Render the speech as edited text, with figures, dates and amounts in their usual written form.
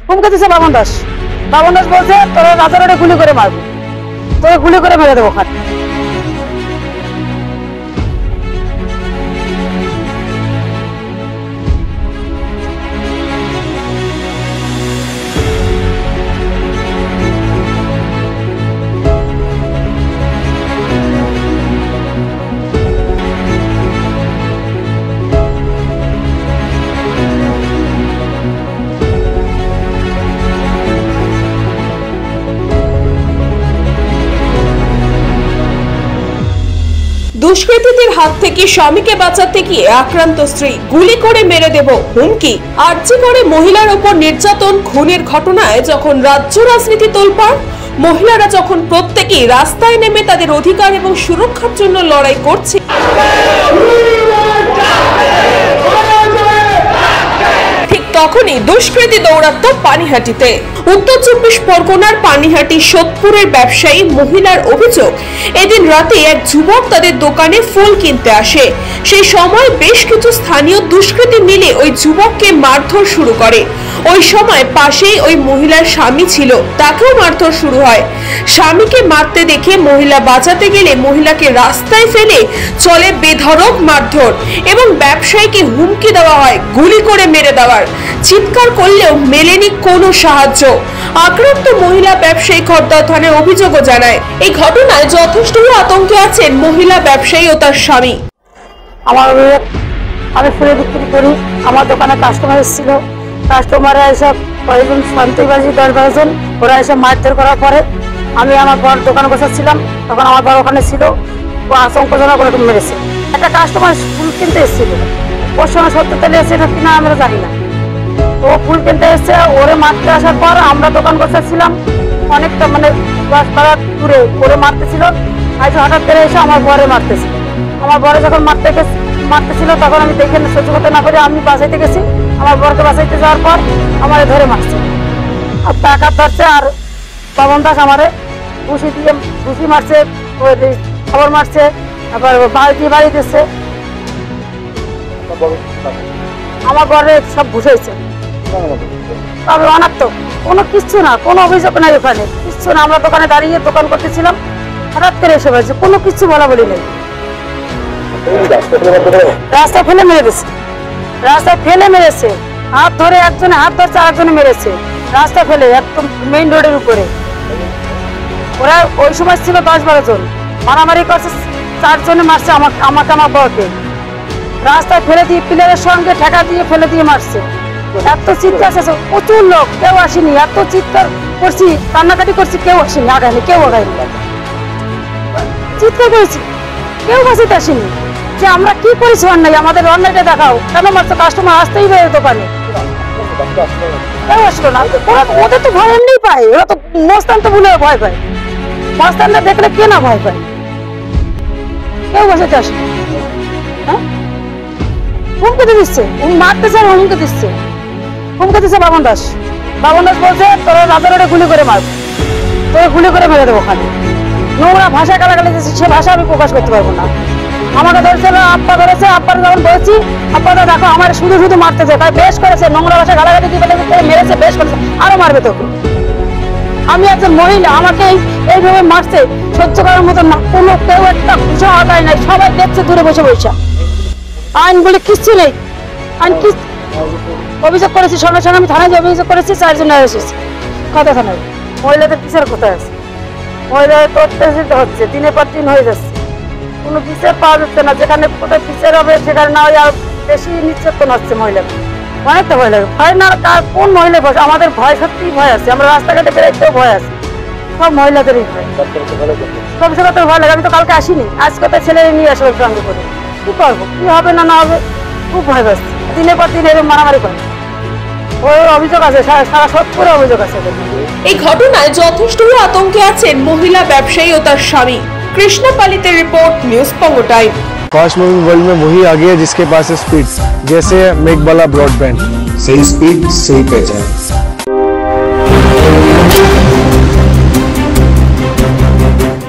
হুমকি দিচ্ছে বাবন দাস বলছে তোরা রাজারে গুলি করে মারবো, তোরা গুলি করে মেরে দেবো ওখানে। দুষ্কৃতীদের হাত থেকে স্বামীকে বাঁচাতে গিয়ে আক্রান্ত স্ত্রী, গুলি করে মেরে দেব হুমকি। আর্জি করে মহিলার উপর নির্যাতন খুনের ঘটনায় যখন রাজ্য রাজনীতি তোলপাড়, মহিলারা যখন প্রত্যেকেই রাস্তায় নেমে তাদের অধিকার এবং সুরক্ষার জন্য লড়াই করছে, ঠিক তখনই দুষ্কৃতী দৌরাত্ম্য পানিহাটিতে। উত্তর 24 পরগনার পানিহাটি সোদপুরের ব্যবসায়ী মহিলার অভিযোগ, এদিন রাতে এক যুবক তাদের দোকানে ফুল কিনতে আসে। সেই সময় বেশ কিছু স্থানীয় দুষ্কৃতী মিলে ওই যুবককে মারধর শুরু করে। ওই সময় পাশেই ওই মহিলার স্বামী ছিল, তাকেও মারধর শুরু হয়। স্বামীকে মারতে দেখে মহিলা বাঁচাতে গেলে মহিলাকে রাস্তায় ফেলে চলে বেধড়ক মারধর এবং ব্যবসায়ীকে হুমকি দেওয়া হয় গুলি করে মেরে দেওয়ার। চিৎকার করলেও মেলেনি কোনো সাহায্য। আক্রান্ত মহিলা ব্যবসায়ী খড়দহ থানায় অভিযোগও জানায়। এই ঘটনায় যথেষ্ট আতঙ্কে আছেন মহিলা ব্যবসায়ী ও তার স্বামী। আমি ফুলে বিক্রি করি, আমার দোকানে কাস্টমার এসেছিল, কাস্টমাররা এসব কয়েকজন শান্তিবাজি 10-12 জন, ওরা এসব মারধর করার পরে আমি আমার বর দোকানে বসাচ্ছিলাম, তখন আমার বর ওখানে ছিল, ও আশঙ্কাজনক করে মেরেছে। একটা কাস্টমার ফুল কিনতে এসেছিল, ওর সঙ্গে সত্য তেলে এসে কিনা আমরা জানি না, ও ফুল কিনতে এসছে, ওরে মারতে আসার পর আমরা দোকান বসাচ্ছিলাম অনেকটা মানে 10-12 দূরে, ওরে মারতেছিল। আজ হঠাৎ করে এসে আমার বরে মারতেছিল। আমার বরে যখন মারতেছিল তখন আমি দেখে সহ্য করতে না পারি আমি বাঁচাইতে গেছি। আমার বরকে বাঁচাইতে যাওয়ার পর আমার ধরে মারছে, আর টাকা ধরছে, আর বাবন দাস আমারে ঘুষি মারছে, খবর মারছে, আবার বাড়ি দিচ্ছে। আমার বরে সব ঘুষাইছে, তবে অনাত্মক কোনো কিচ্ছু না, কোনো অভিযোগ নাই ওখানে, কিচ্ছু না। আমরা দোকানে দাঁড়িয়ে দোকান করতেছিলাম, হঠাৎ করে এসে বলছে, কোনো কিচ্ছু বলা বলি নেই। রাস্তায় ফেলে মেরে দিচ্ছে, রাস্তায় ফেলে মেরেছে, হাত ধরে একজনে হাত ধরছে, আরেকজনে মেরেছে রাস্তা ফেলে একদম মেইন রোডের উপরে। ওরা ওই সময় ছিল 10-12 জন, মারামারি করছে, 4 জনে মারছে আমাকে আমার বরকে, রাস্তায় ফেলে দিয়ে পিলারের সঙ্গে ঠেকা দিয়ে ফেলে দিয়ে মারছে। এত চিৎকার আছে, প্রচুর লোক, কেউ আসেনি, এত চিৎকার করছি, কান্নাকাটি করছি, কেউ আসেনি, আগায়নি, কেউ আগায়নি, চিৎকার করেছি, কেউ বাঁচিতে আসেনি। যে আমরা কি করেছি অন্যায়, আমাদের অন্যায়টা দেখাও, কেন মারছো? কাস্টমার আসতেই পারে দোকানে, কেউ আসলো না। ওদের তো ভয় এমনি পায়, ওরা তো মস্তান তো ভুলে ভয় পায়, মস্তানটা দেখলে কে না ভয় পায়, কেউ বাঁচাতে আসে। হ্যাঁ, হুমকি দিচ্ছে, মারতে চান, হুমকি দিচ্ছে বাবন দাস বলছে তোরা রাজারে গুলি করে মারবো, তোরা গুলি করে মেরে দেবো ওখানে। নোংরা ভাষা গালাগালি দিচ্ছে, সে ভাষা আমি প্রকাশ করতে পারবো না। আমাকে ধরেছিল, আপ্পা ধরেছে, আপ্পার যখন বলছি আপ্পাটা দেখো আমার শুধু মারতেছে, তাই বেশ করেছে, নোংরা ভাষা গালাগালি দিয়ে মেরেছে, বেশ করেছে, আরো মারবে তোকে। আমি একজন মহিলা, আমাকে এইভাবে মারছে, সহ্য করার মতো না, কোনো কেউ একটা খুশি আদায় নাই, সবাই দেখছে দূরে বসে বসে। আইন বলে কিচ্ছু নেই, আইন কি অভিযোগ করেছি, সঙ্গে সঙ্গে আমি থানায় অভিযোগ করেছি, 4 জন এসেছি কথা থানায়। মহিলাদের বিচার কোথায় আছে? মহিলাদের তো অত্যাচারিত হচ্ছে, দিনের পর দিন হয়ে যাচ্ছে, কোনো বিচার পাওয়া যাচ্ছে না। যেখানে কোথায় বিচার হবে সেখানে না হয় আর বেশি নির্যাতন হচ্ছে মহিলাকে, অনেকটা ভয় লাগে। ভয় না কোন মহিলা ভয়? আমাদের ভয়, সত্যিই ভয় আছে, আমরা রাস্তাঘাটে বেরোতেও ভয় আছে, সব মহিলাদেরই ভয়, সব জায়গাতে ভয় লাগে। আমি তো কালকে আসিনি, আজ কোথায় ছেলে নিয়ে আসবো সঙ্গে করে, কি করবো, কি হবে না হবে, খুব ভয় পাচ্ছে। দিনের পর দিন এরকম মারামারি করে, ওই অভিযোগ আছে, সারা সোদপুরে অভিযোগ আছে। এই ঘটনায় যথেষ্ট আতঙ্কে আছেন মহিলা ব্যবসায়ী ও তার স্বামী। कृष्णपालिते रिपोर्ट, न्यूज़ पंगो टाइम। फास्ट मूविंग वर्ल्ड में वही आगे है जिसके पास है स्पीड, जैसे मेघबाला ब्रॉडबैंड। सही स्पीड, सही पहचान।